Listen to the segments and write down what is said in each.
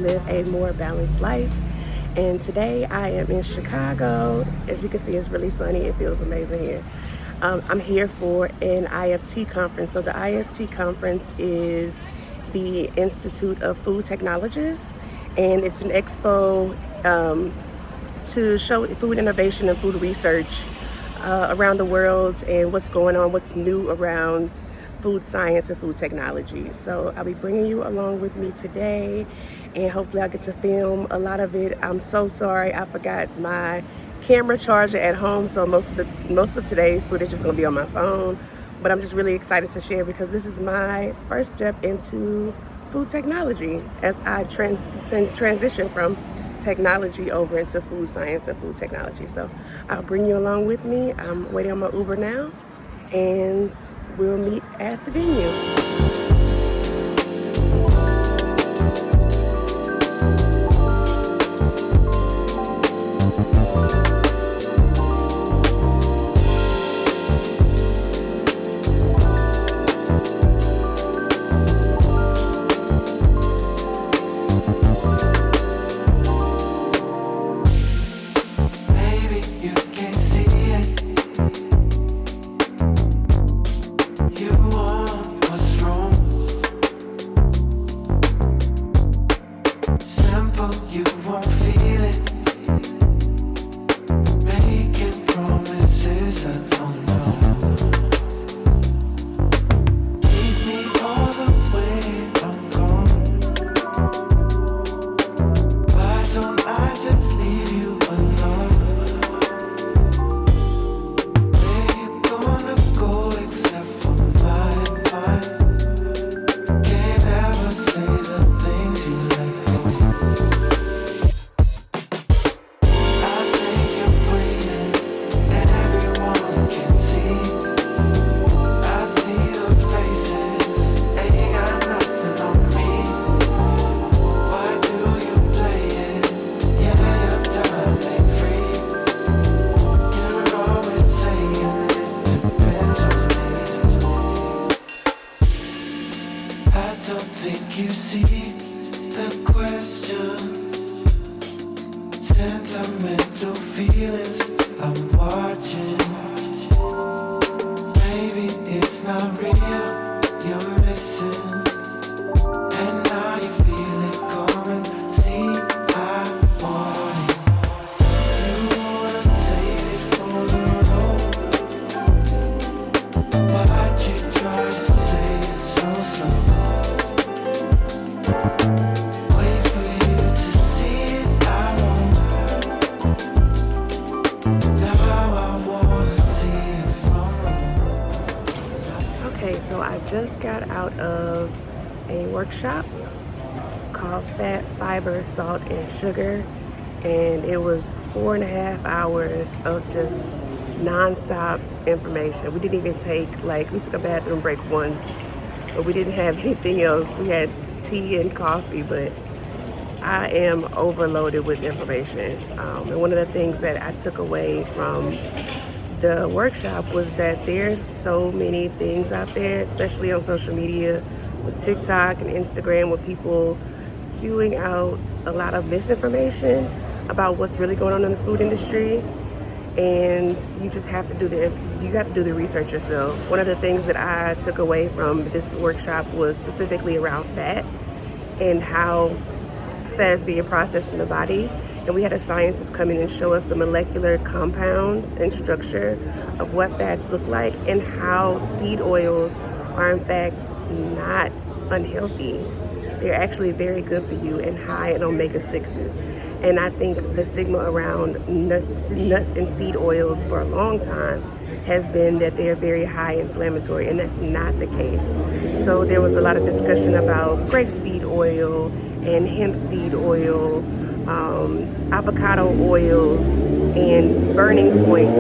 live a more balanced life. And today I am in Chicago. As you can see, it's really sunny. It feels amazing here. I'm here for an IFT conference. So the IFT conference is the Institute of Food Technologists, and it's an expo to show food innovation and food research around the world and what's going on, what's new around food science and food technology. So I'll be bringing you along with me today, and hopefully I'll get to film a lot of it. I'm so sorry, I forgot my camera charger at home, so most of today's footage is going to be on my phone. But I'm just really excited to share because this is my first step into food technology as I transition from technology over into food science and food technology. So I'll bring you along with me. I'm waiting on my Uber now, and we'll meet at the venue. Sentimental feelings I'm watching. Maybe it's not real, you're missing. And now you feel it coming. See, I want it. You wanna save it for the road. Why'd you try to say it so slow? So I just got out of a workshop. It's called Fat, Fiber, Salt, and Sugar. And it was 4.5 hours of just nonstop information. We didn't even we took a bathroom break once, but we didn't have anything else. We had tea and coffee, but I am overloaded with information. And one of the things that I took away from the workshop was that there's so many things out there, especially on social media with TikTok and Instagram, with people spewing out a lot of misinformation about what's really going on in the food industry. And you just have to do the research yourself. One of the things that I took away from this workshop was specifically around fat and how fat is being processed in the body. And we had a scientist come in and show us the molecular compounds and structure of what fats look like and how seed oils are in fact not unhealthy. They're actually very good for you and high in omega-6s. And I think the stigma around nut and seed oils for a long time has been that they're very high inflammatory, and that's not the case. So there was a lot of discussion about grapeseed oil and hemp seed oil, avocado oils, and burning points.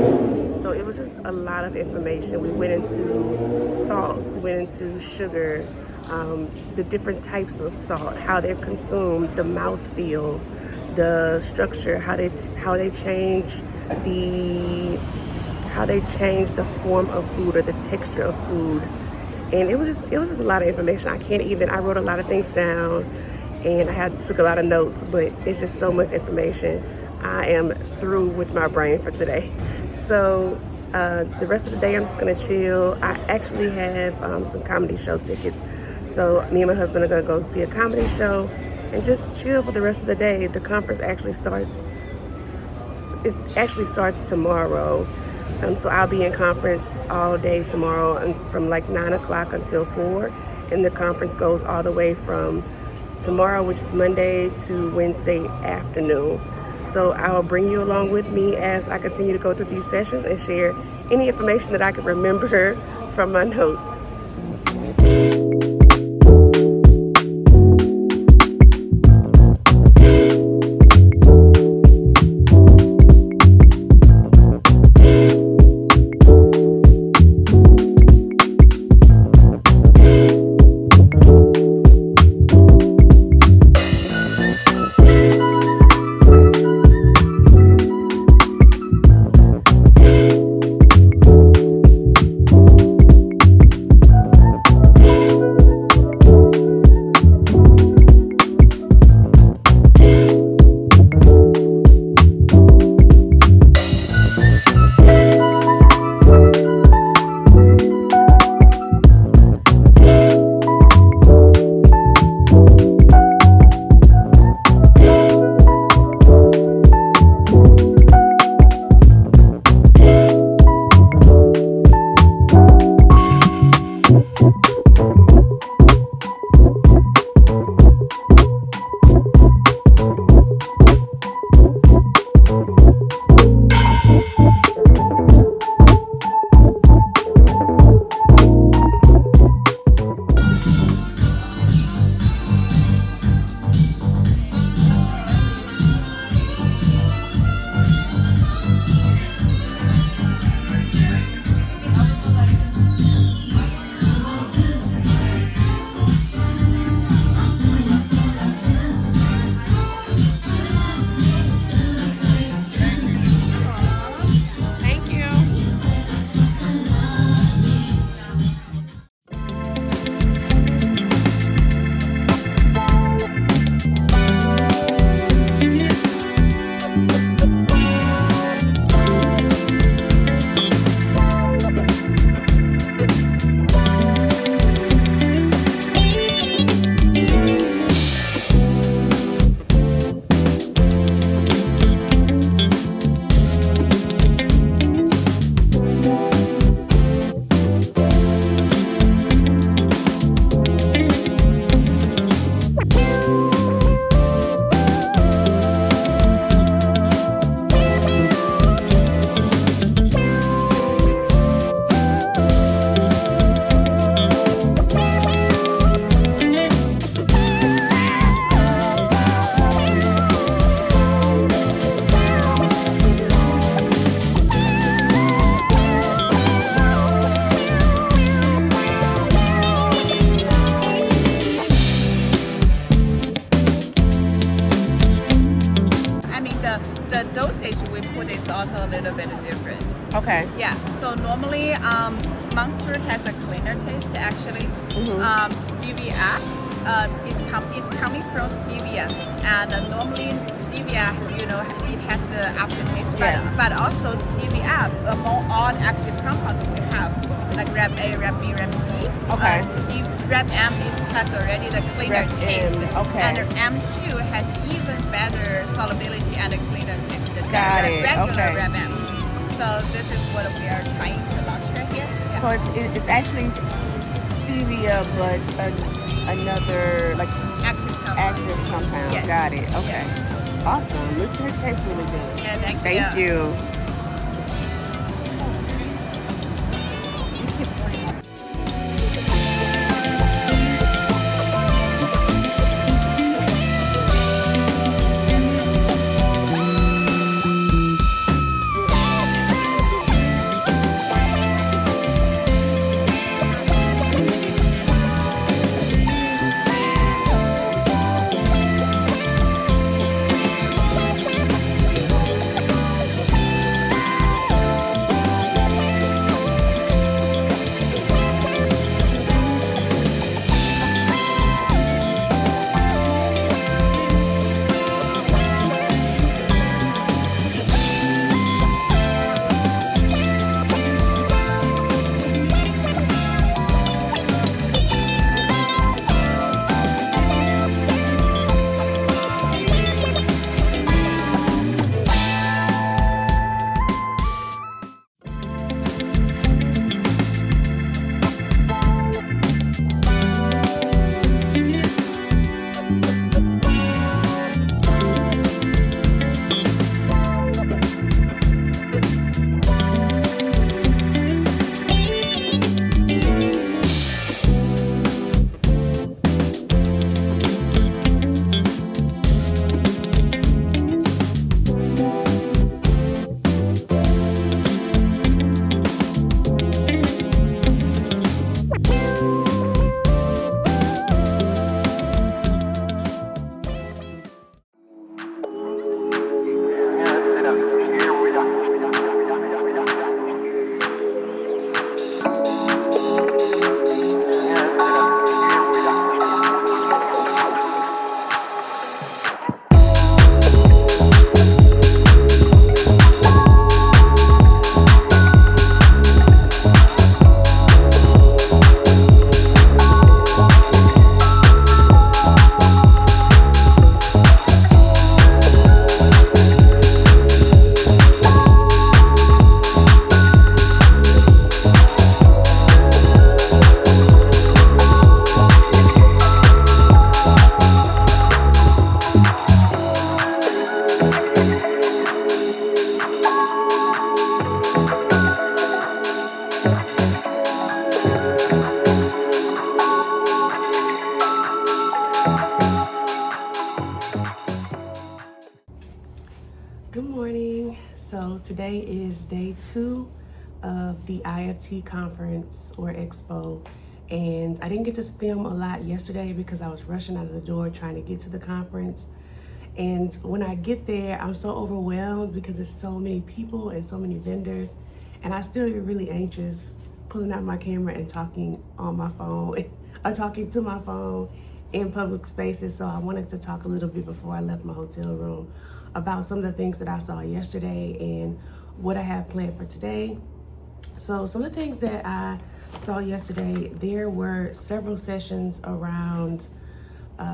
So it was just a lot of information. We went into salt, we went into sugar, the different types of salt, how they're consumed, the mouthfeel, the structure, how they change the form of food or the texture of food. And it was just a lot of information. I wrote a lot of things down, and I took a lot of notes, but it's just so much information. I am through with my brain for today. So the rest of the day I'm just gonna chill. I actually have some comedy show tickets. So me and my husband are gonna go see a comedy show and just chill for the rest of the day. The conference actually starts tomorrow. So I'll be in conference all day tomorrow from like 9 o'clock until 4. And the conference goes all the way from tomorrow, which is Monday, to Wednesday afternoon. So I will bring you along with me as I continue to go through these sessions and share any information that I can remember from my notes. The dosage we put is also a little bit different. Okay. Yeah. So normally, monk fruit has a cleaner taste. Actually, stevia is coming from stevia, and normally stevia, it has the aftertaste. Yeah. But also stevia, among all active compounds we have, like Rep A, Rep B, Rep C. Okay. Rep M has already the cleaner Rep taste, M, okay. and M2 has even better solubility and a cleaner taste than Got it, regular okay. Rep M. So this is what we are trying to launch right here. Yeah. So it's actually stevia, but another like active compound. Yes. Got it. Okay. Yes. Awesome. It tastes really good. Yeah, Thank you. Good morning. So today is day 2 of the IFT conference or Expo. And I didn't get to film a lot yesterday because I was rushing out of the door trying to get to the conference. And when I get there, I'm so overwhelmed because there's so many people and so many vendors. And I still get really anxious pulling out my camera and talking on my phone or talking to my phone in public spaces. So I wanted to talk a little bit before I left my hotel room about some of the things that I saw yesterday and what I have planned for today. So some of the things that I saw yesterday, there were several sessions around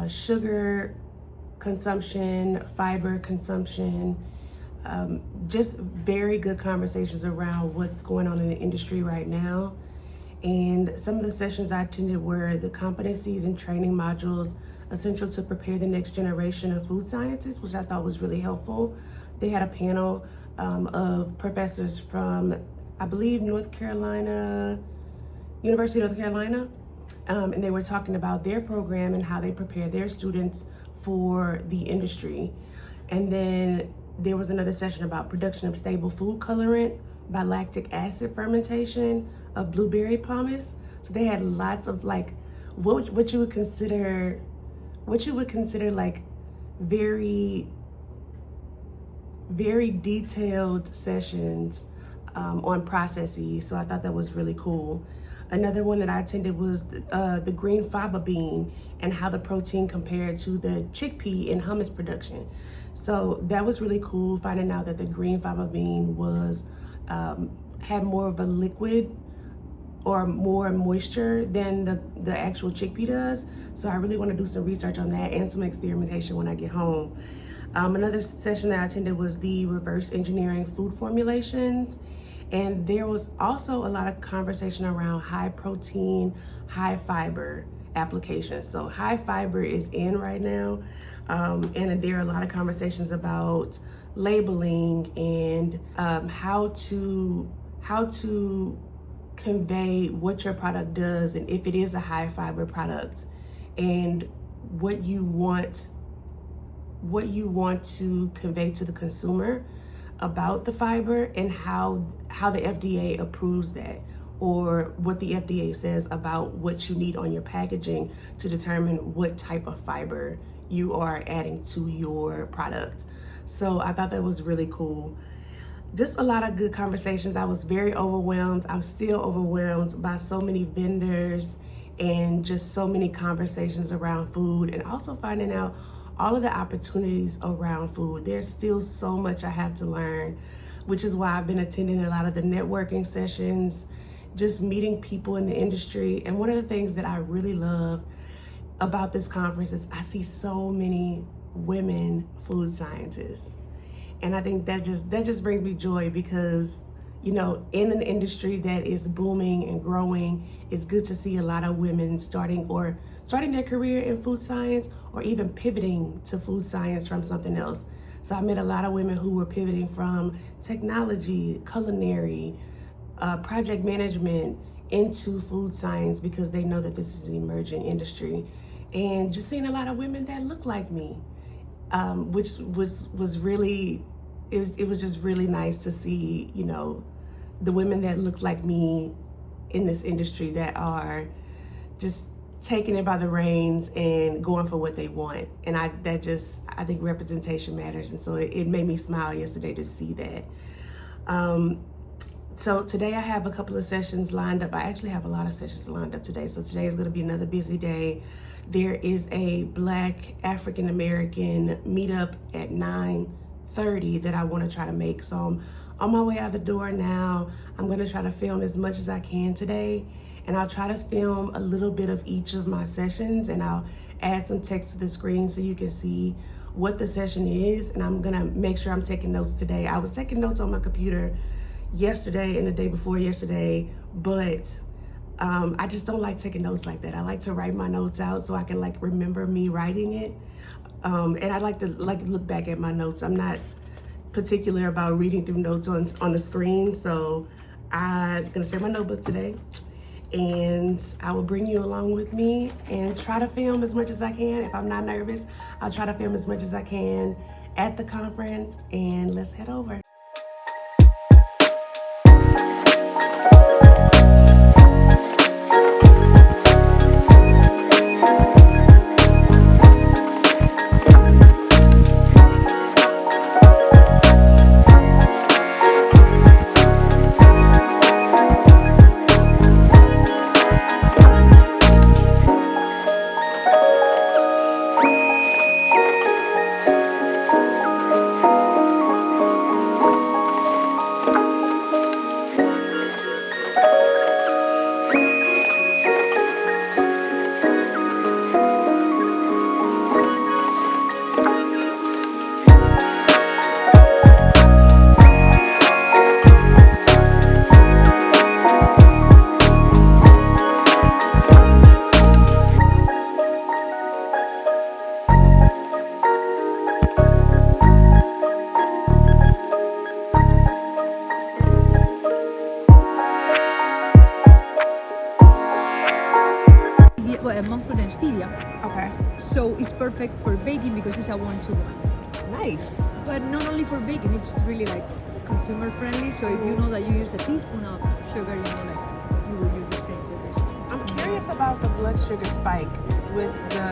sugar consumption, fiber consumption, just very good conversations around what's going on in the industry right now. And some of the sessions I attended were the competencies and training modules essential to prepare the next generation of food scientists, which I thought was really helpful. They had a panel of professors from, I believe, University of North Carolina, and they were talking about their program and how they prepare their students for the industry. And then there was another session about production of stable food colorant by lactic acid fermentation of blueberry pumice. So they had lots of like what you would consider like very detailed sessions on processes. So I thought that was really cool. Another one that I attended was the green faba bean and how the protein compared to the chickpea in hummus production. So that was really cool, finding out that the green faba bean was had more of a liquid or more moisture than the actual chickpea does. So I really want to do some research on that and some experimentation when I get home. Another session that I attended was the reverse engineering food formulations. And there was also a lot of conversation around high protein, high fiber applications. So high fiber is in right now. And there are a lot of conversations about labeling and how to convey what your product does and if it is a high fiber product and what you want to convey to the consumer about the fiber and how the FDA approves that, or what the FDA says about what you need on your packaging to determine what type of fiber you are adding to your product. So I thought that was really cool. Just a lot of good conversations. I was very overwhelmed. I'm still overwhelmed by so many vendors and just so many conversations around food, and also finding out all of the opportunities around food. There's still so much I have to learn, which is why I've been attending a lot of the networking sessions, just meeting people in the industry. And one of the things that I really love about this conference is I see so many women food scientists. And I think that just brings me joy because, you know, in an industry that is booming and growing, it's good to see a lot of women starting their career in food science or even pivoting to food science from something else. So I met a lot of women who were pivoting from technology, culinary, project management into food science because they know that this is an emerging industry. And just seeing a lot of women that look like me, which was really, it was just really nice to see, you know, the women that look like me in this industry that are just taking it by the reins and going for what they want. And I think representation matters. And so it made me smile yesterday to see that. So today I have a couple of sessions lined up. I actually have a lot of sessions lined up today. So today is going to be another busy day. There is a Black African American meetup at 9:30 that I want to try to make. So I'm on my way out the door now. I'm going to try to film as much as I can today. And I'll try to film a little bit of each of my sessions, and I'll add some text to the screen so you can see what the session is. And I'm gonna make sure I'm taking notes today. I was taking notes on my computer yesterday and the day before yesterday, but I just don't like taking notes like that. I like to write my notes out so I can like remember me writing it. And I like to look back at my notes. I'm not particular about reading through notes on the screen. So I'm gonna save my notebook today, and I will bring you along with me and try to film as much as I can. If I'm not nervous, I'll try to film as much as I can at the conference, and let's head over. Monk fruit and stevia. Okay. So it's perfect for baking because it's a 1-to-1. Nice. But not only for baking, it's really like consumer friendly. So if you know that you use a teaspoon of sugar, you know that you will use the same for this. I'm curious about the blood sugar spike with the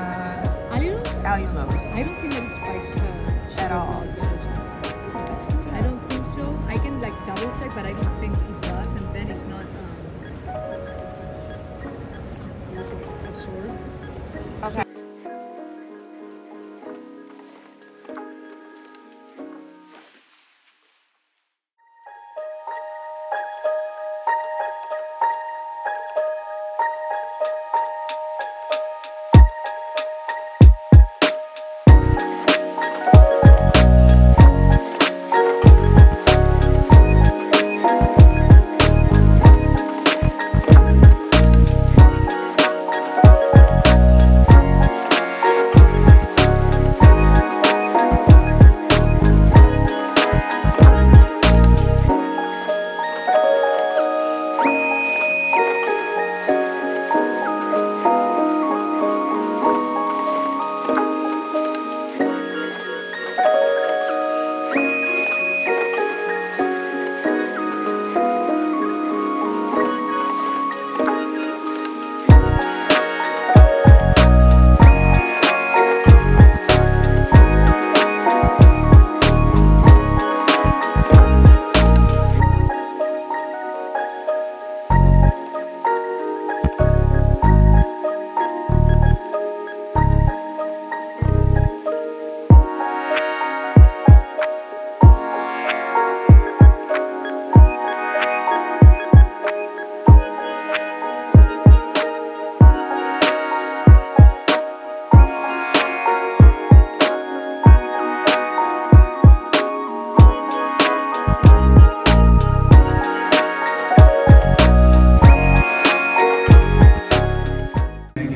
allulose. I don't think that it spikes At all. I don't think so. I can like double check, but I don't think it does. And then it's not absorbed. Okay.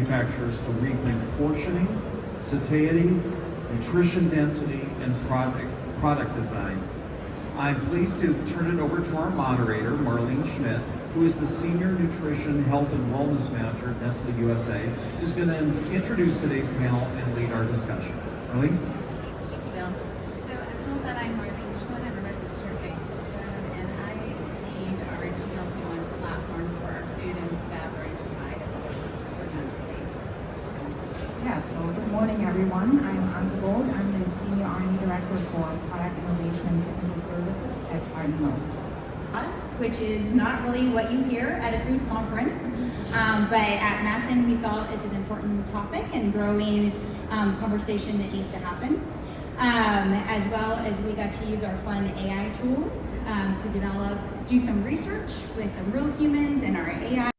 manufacturers to rethink portioning, satiety, nutrition density, and product design. I'm pleased to turn it over to our moderator, Marlene Schmidt, who is the Senior Nutrition, Health, and Wellness Manager at Nestle USA, who's going to introduce today's panel and lead our discussion. Marlene? Thank you, Bill. So as Bill said, I'm Marlene Schmidt. I'm a registered dietitian, and I lead our GLP-1 platforms for our food and beverage side of the business for Nestle. Yeah, so good morning, everyone. I'm Anka Gold. I'm the Senior R&D Director for Product Innovation and Technical Services at Barton Mills. Which is not really what you hear at a food conference, but at Matson we felt it's an important topic and growing conversation that needs to happen. As well as we got to use our fun AI tools to do some research with some real humans and our AI.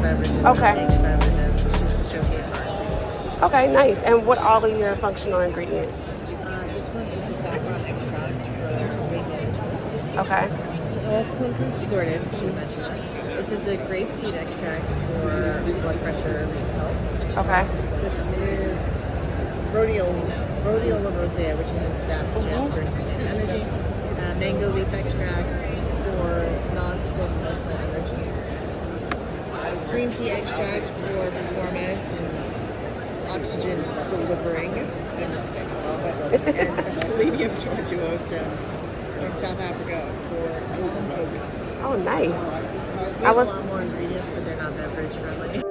beverages, Okay. no-baked beverages. It's just to showcase our ingredients. Okay, nice. And what all are your functional ingredients? This one is a saffron extract for weight management. Okay. Well, it's clinically supported. Should have mentioned that. This is a grapeseed extract for blood pressure health. Okay. This is rhodiola rosea, which is an adaptogen for sustained energy. Mango leaf extract for non-stick mental energy. Green tea extract for performance and oxygen delivering. I'm not saying that well, but and Asclepium tortuosum from South Africa for calm focus. Oh, nice. We have a lot more ingredients, but they're not beverage friendly.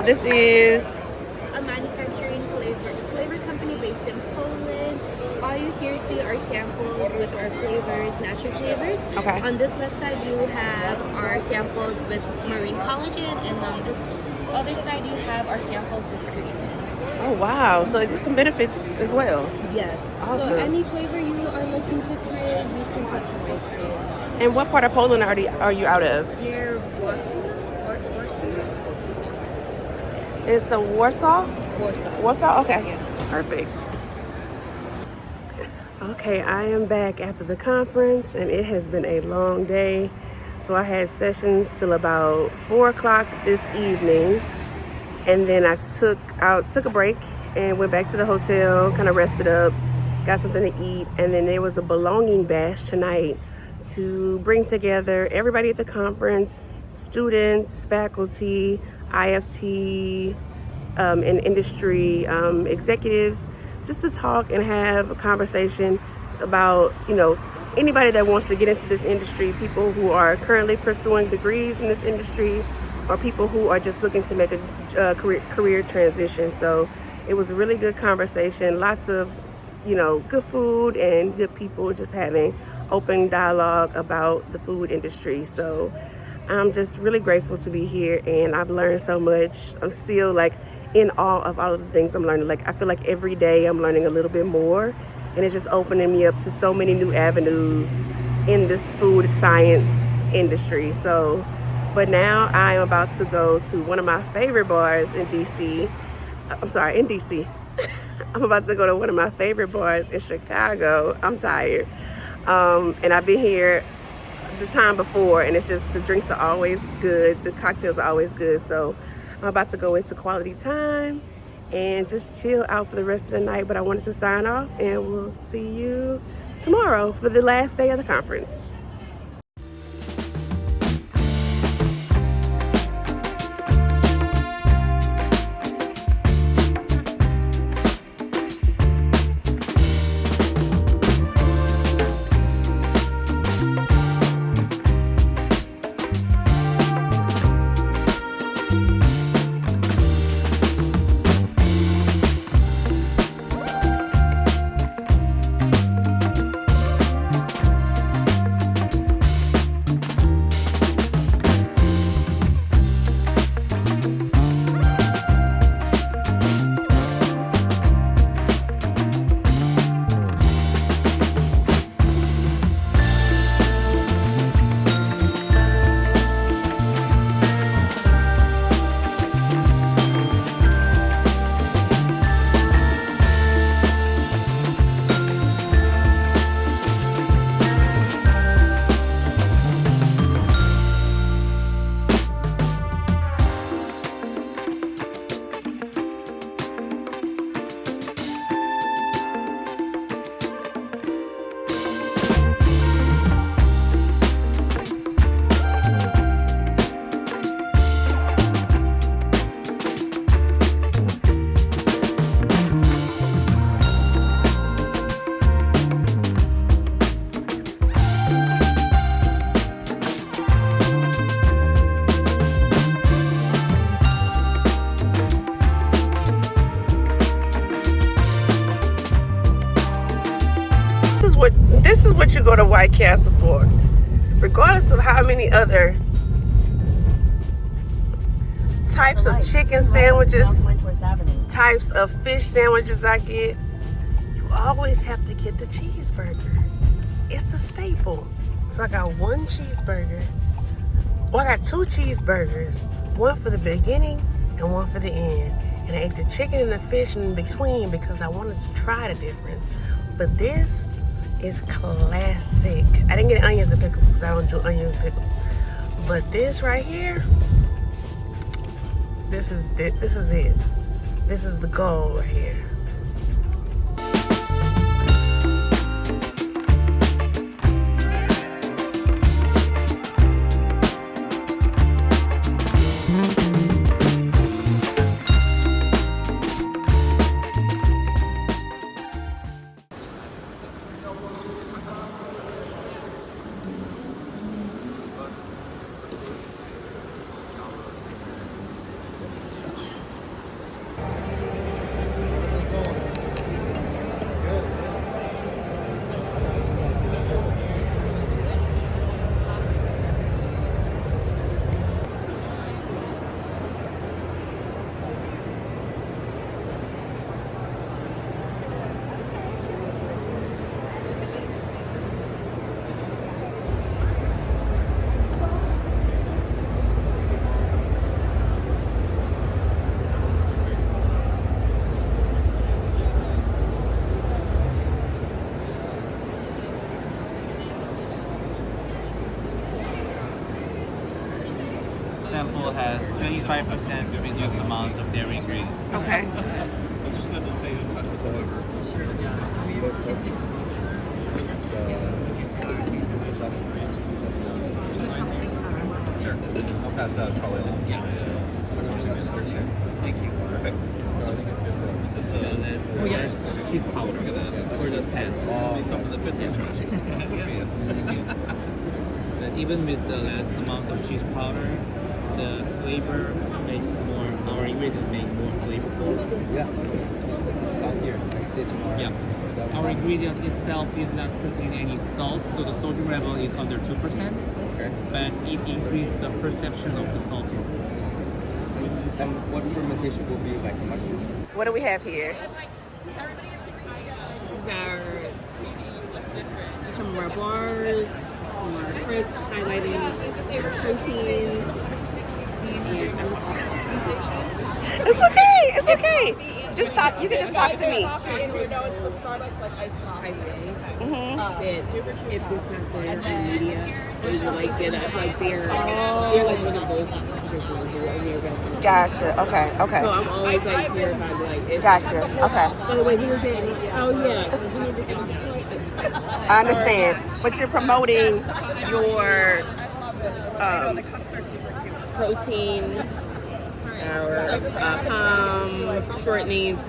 This is a manufacturing flavor company based in Poland. All you here see are samples with our flavors, natural flavors. Okay. On this left side, you have our samples with marine collagen, and on this other side, you have our samples with creatine. oh wow. So there's some benefits as well. Yes. Awesome. So any flavor you are looking to create, you can customize to. And what part of Poland are you out of? Near Warsaw. It's the Warsaw? Warsaw. Warsaw? Okay. Yeah. Perfect. Okay, I am back after the conference and it has been a long day. So I had sessions till about 4 o'clock this evening. And then I took a break and went back to the hotel, kind of rested up, got something to eat. And then there was a belonging bash tonight to bring together everybody at the conference, students, faculty, IFT, and industry executives, just to talk and have a conversation about, anybody that wants to get into this industry, people who are currently pursuing degrees in this industry, or people who are just looking to make a career transition. So it was a really good conversation, lots of, good food and good people just having open dialogue about the food industry. So I'm just really grateful to be here, and I've learned so much. I'm still in awe of all of the things I'm learning. I feel like every day I'm learning a little bit more, and it's just opening me up to so many new avenues in this food science industry. So, but now I am about to go to one of my favorite bars in DC. In DC. I'm about to go to one of my favorite bars in Chicago. I'm tired. And I've been here the time before, and it's just the drinks are always good, the cocktails are always good. So I'm about to go into quality time and just chill out for the rest of the night. But I wanted to sign off, and we'll see you tomorrow for the last day of the conference. is what you go to White Castle for. Regardless of how many other types of chicken sandwiches, types of fish sandwiches I get, you always have to get the cheeseburger. It's the staple. So I got one cheeseburger. Well, I got two cheeseburgers. One for the beginning and one for the end. And I ate the chicken and the fish in between because I wanted to try the difference. But this is classic. I didn't get onions and pickles because I don't do onions and pickles. But this right here, this is it. This is the goal right here. Sample has 25% reduced amount of dairy ingredients. Okay. I'm just going to say a touch of flavor. Sure. I'll pass that probably along. Yeah. Thank you. Perfect. This is cheese powder. Look at that. Or just paste. Something that fits in trash. But even with the less amount of cheese powder, the flavor makes more, our ingredients make more flavorful. Yeah, it's saltier, like this more. Yeah. Our ingredient itself did not contain any salt, so the sodium level is under 2%. Okay. But it increased the perception of the saltiness. And what fermentation will be like mushroom? What do we have here? This is some of our bars, some of our crisps, highlighting our proteins. It's okay. It's okay. Just talk. You can just talk to me. You know, it's the Starbucks like iced coffee. If it's not there in media, they will like get up like they're like one of those people who are near them. Gotcha. Okay. Okay. So I'm always like terrified, like. Gotcha. Okay. By the way, who was it? Oh yeah. I understand, but you're promoting your protein, our shortenings,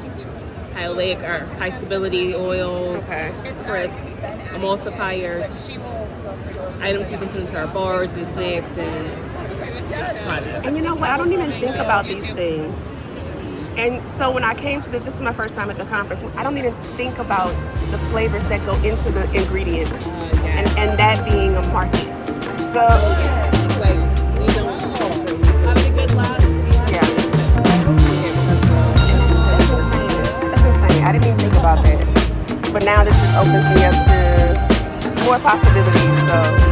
high oleic or high stability oils, crisp, emulsifiers, items we can put into our bars and snacks and products. And you know what? I don't even think about these things. And so when I came to this is my first time at the conference, I don't even think about the flavors that go into the ingredients and that being a market. So, like, we don't having a good laugh. Yeah. That's insane. I didn't even think about that. But now this just opens me up to more possibilities. So.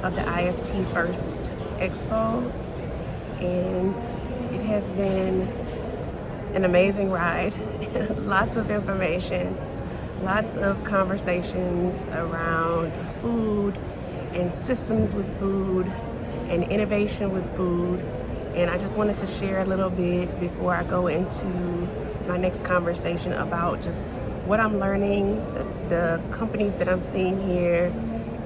of the IFT first Expo, and it has been an amazing ride. Lots of information, lots of conversations around food and systems with food and innovation with food. And I just wanted to share a little bit before I go into my next conversation about just what I'm learning, the companies that I'm seeing here,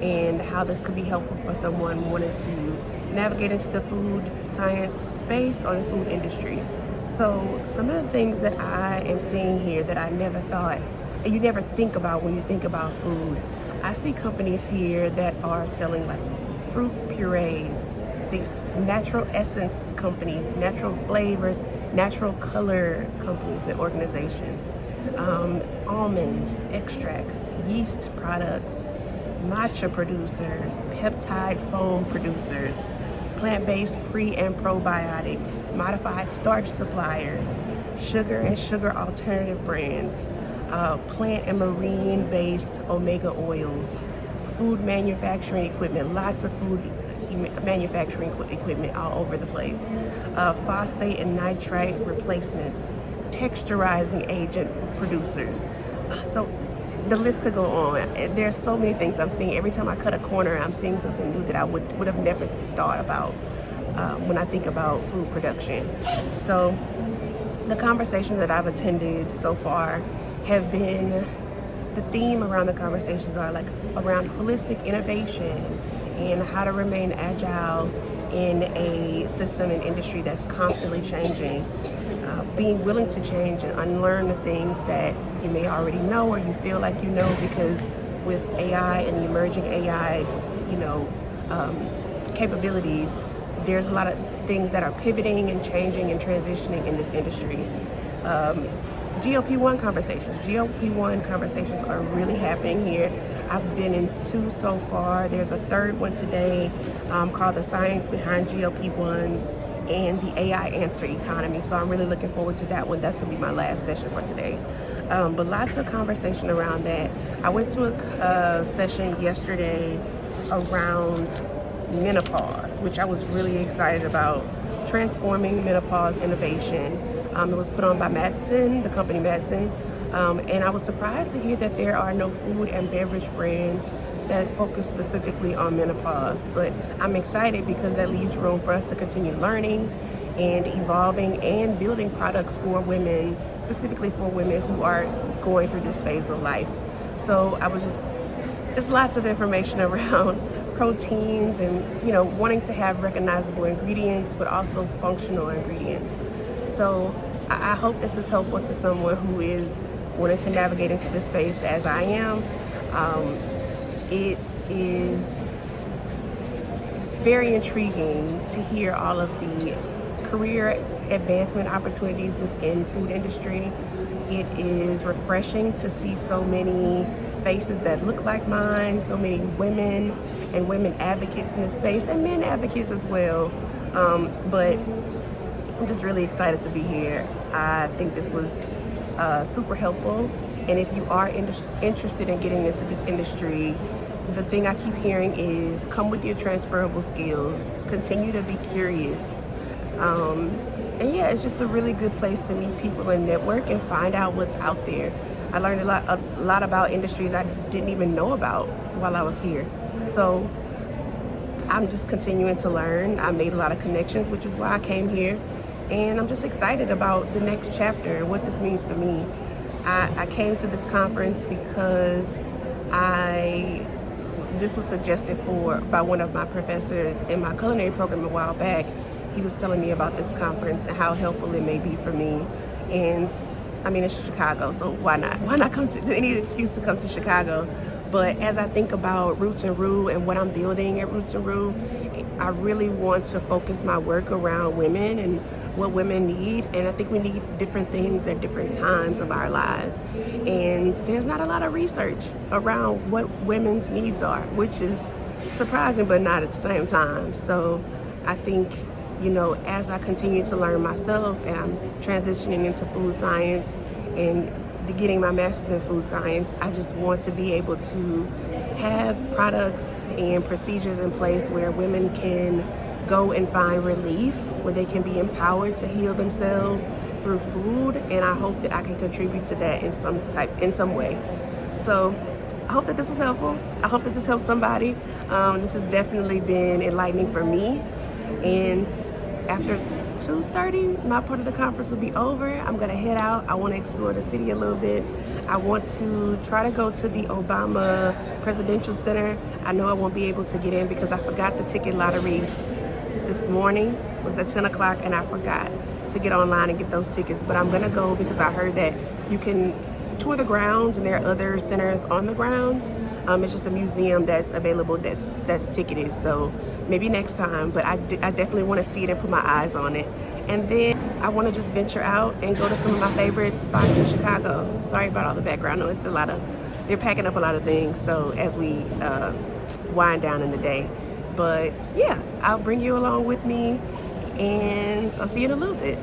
and how this could be helpful for someone wanting to navigate into the food science space or the food industry. So some of the things that I am seeing here that I never thought, and you never think about when you think about food. I see companies here that are selling like fruit purees, these natural essence companies, natural flavors, natural color companies and organizations, almonds, extracts, yeast products, matcha producers, peptide foam producers, plant-based pre and probiotics, modified starch suppliers, sugar and sugar alternative brands, plant and marine-based omega oils, food manufacturing equipment, lots of food manufacturing equipment all over the place, phosphate and nitrite replacements, texturizing agent producers. So the list could go on. There's so many things I'm seeing. Every time I cut a corner, I'm seeing something new that I would have never thought about when I think about food production. So the conversations that I've attended so far have been, the theme around the conversations are like around holistic innovation and how to remain agile in a system and industry that's constantly changing. Being willing to change and unlearn the things that you may already know or you feel like you know, because with AI and the emerging AI, capabilities, there's a lot of things that are pivoting and changing and transitioning in this industry. GLP-1 conversations are really happening here. I've been in 2 so far. There's a third one today called The Science Behind GLP-1s and the AI Answer Economy. So I'm really looking forward to that one. That's gonna be my last session for today. But lots of conversation around that. I went to a session yesterday around menopause, which I was really excited about, transforming menopause innovation. It was put on by Madsen, the company Madsen, and I was surprised to hear that there are no food and beverage brands that focus specifically on menopause. But I'm excited because that leaves room for us to continue learning and evolving and building products for women, specifically for women who are going through this phase of life. So I was just lots of information around proteins and wanting to have recognizable ingredients but also functional ingredients. So I hope this is helpful to someone who is wanting to navigate into this space as I am. It is very intriguing to hear all of the career advancement opportunities within food industry. It is refreshing to see so many faces that look like mine, so many women and women advocates in this space and men advocates as well. But I'm just really excited to be here. I think this was super helpful. And if you are interested in getting into this industry, the thing I keep hearing is come with your transferable skills, continue to be curious. And yeah, it's just a really good place to meet people and network and find out what's out there. I learned a lot about industries I didn't even know about while I was here. So I'm just continuing to learn. I made a lot of connections, which is why I came here. And I'm just excited about the next chapter and what this means for me. I came to this conference because this was suggested by one of my professors in my culinary program a while back. He was telling me about this conference and how helpful it may be for me. And I mean, it's Chicago, so why not? Why not come to any excuse to come to Chicago? But as I think about Roots and Rue and what I'm building at Roots and Rue, I really want to focus my work around women and what women need. And I think we need different things at different times of our lives. And there's not a lot of research around what women's needs are, which is surprising, but not at the same time. So I think, as I continue to learn myself and I'm transitioning into food science and getting my master's in food science, I just want to be able to have products and procedures in place where women can go and find relief, where they can be empowered to heal themselves through food, and I hope that I can contribute to that in some way. So I hope that this was helpful. I hope that this helped somebody. This has definitely been enlightening for me, and after 2:30, my part of the conference will be over. I'm gonna head out. I want to explore the city a little bit. I want to try to go to the Obama Presidential Center. I know I won't be able to get in because I forgot the ticket lottery this morning. It was at 10 o'clock and I forgot to get online and get those tickets. But I'm gonna go because I heard that you can tour the grounds and there are other centers on the grounds. It's just a museum that's available that's ticketed. So maybe next time, but I definitely want to see it and put my eyes on it. And then I want to just venture out and go to some of my favorite spots in Chicago. Sorry about all the background noise. They're packing up a lot of things. So as we wind down in the day, but yeah, I'll bring you along with me, and I'll see you in a little bit.